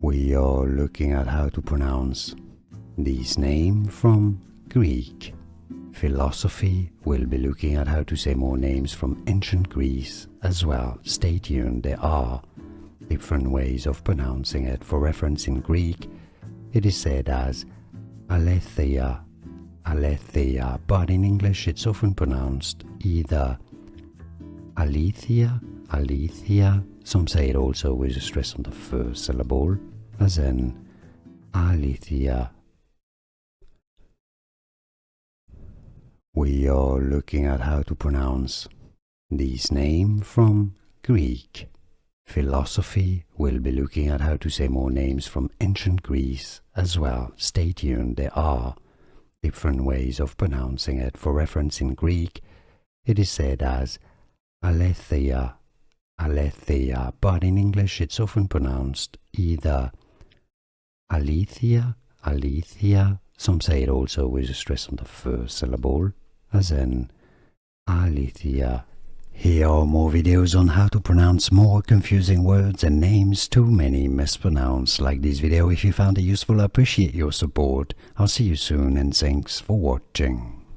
We are looking at how to pronounce this name from Greek. Philosophy will be looking at how to say more names from ancient Greece as well. Stay tuned, there are different ways of pronouncing it. For reference, in Greek it is said as Aletheia, Aletheia, but in English it's often pronounced either Aletheia, Aletheia. Some say it also with a stress on the first syllable, as in Aletheia. We are looking at how to pronounce this name from Greek. Philosophy will be looking at how to say more names from ancient Greece as well. Stay tuned, there are different ways of pronouncing it. For reference, in Greek it is said as Aletheia, Aletheia, but in English it's often pronounced either Aletheia, Aletheia. Some say it also with a stress on the first syllable, as in Aletheia. Here are more videos on how to pronounce more confusing words and names too many mispronounced. Like this video if you found it useful. I appreciate your support. I'll see you soon and thanks for watching.